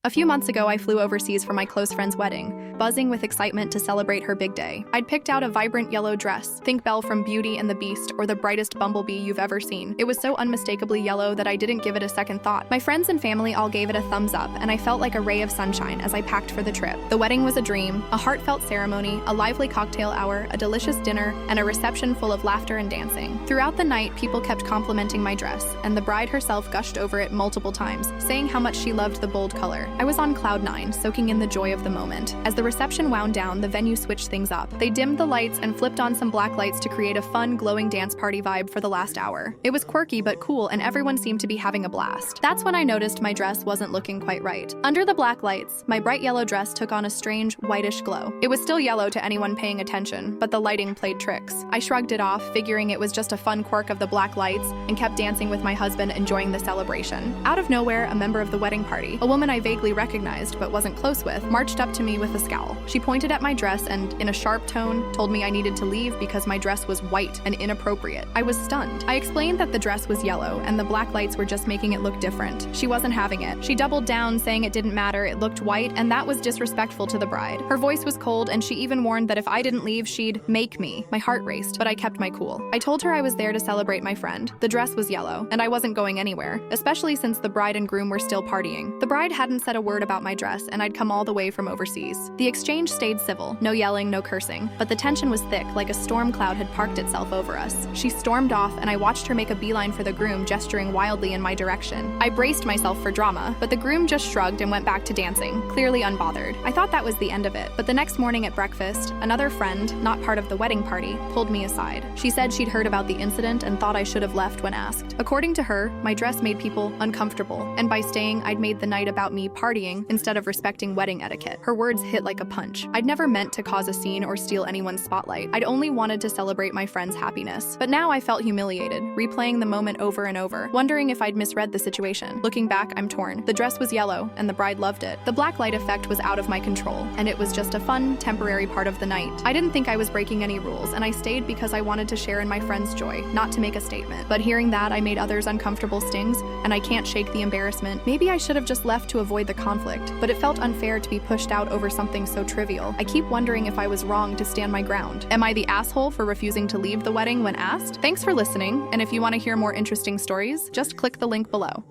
A few months ago, I flew overseas for my close friend's wedding, buzzing with excitement to celebrate her big day. I'd picked out a vibrant yellow dress, think Belle from Beauty and the Beast or the brightest bumblebee you've ever seen. It was so unmistakably yellow that I didn't give it a second thought. My friends and family all gave it a thumbs up, and I felt like a ray of sunshine as I packed for the trip. The wedding was a dream, a heartfelt ceremony, a lively cocktail hour, a delicious dinner, and a reception full of laughter and dancing. Throughout the night, people kept complimenting my dress, and the bride herself gushed over it multiple times, saying how much she loved the bold color. I was on cloud nine, soaking in the joy of the moment. As the reception wound down, the venue switched things up. They dimmed the lights and flipped on some black lights to create a fun, glowing dance party vibe for the last hour. It was quirky but cool, and everyone seemed to be having a blast. That's when I noticed my dress wasn't looking quite right. Under the black lights, my bright yellow dress took on a strange, whitish glow. It was still yellow to anyone paying attention, but the lighting played tricks. I shrugged it off, figuring it was just a fun quirk of the black lights, and kept dancing with my husband, enjoying the celebration. Out of nowhere, a member of the wedding party, a woman I vaguely recognized but wasn't close with, marched up to me with a scowl. She pointed at my dress and, in a sharp tone, told me I needed to leave because my dress was white and inappropriate. I was stunned. I explained that the dress was yellow and the black lights were just making it look different. She wasn't having it. She doubled down, saying it didn't matter, it looked white, and that was disrespectful to the bride. Her voice was cold, and she even warned that if I didn't leave, she'd make me. My heart raced, but I kept my cool. I told her I was there to celebrate my friend. The dress was yellow, and I wasn't going anywhere, especially since the bride and groom were still partying. The bride hadn't said a word about my dress, and I'd come all the way from overseas. The exchange stayed civil, no yelling, no cursing, but the tension was thick, like a storm cloud had parked itself over us. She stormed off, and I watched her make a beeline for the groom, gesturing wildly in my direction. I braced myself for drama, but the groom just shrugged and went back to dancing, clearly unbothered. I thought that was the end of it, but the next morning at breakfast, another friend, not part of the wedding party, pulled me aside. She said she'd heard about the incident and thought I should have left when asked. According to her, my dress made people uncomfortable, and by staying, I'd made the night about me partying instead of respecting wedding etiquette. Her words hit like a punch. I'd never meant to cause a scene or steal anyone's spotlight. I'd only wanted to celebrate my friend's happiness. But now I felt humiliated, replaying the moment over and over, wondering if I'd misread the situation. Looking back, I'm torn. The dress was yellow, and the bride loved it. The black light effect was out of my control, and it was just a fun, temporary part of the night. I didn't think I was breaking any rules, and I stayed because I wanted to share in my friend's joy, not to make a statement. But hearing that, I made others uncomfortable stings, and I can't shake the embarrassment. Maybe I should have just left to avoid the conflict, but it felt unfair to be pushed out over something so trivial. I keep wondering if I was wrong to stand my ground. Am I the asshole for refusing to leave the wedding when asked? Thanks for listening, and if you want to hear more interesting stories, just click the link below.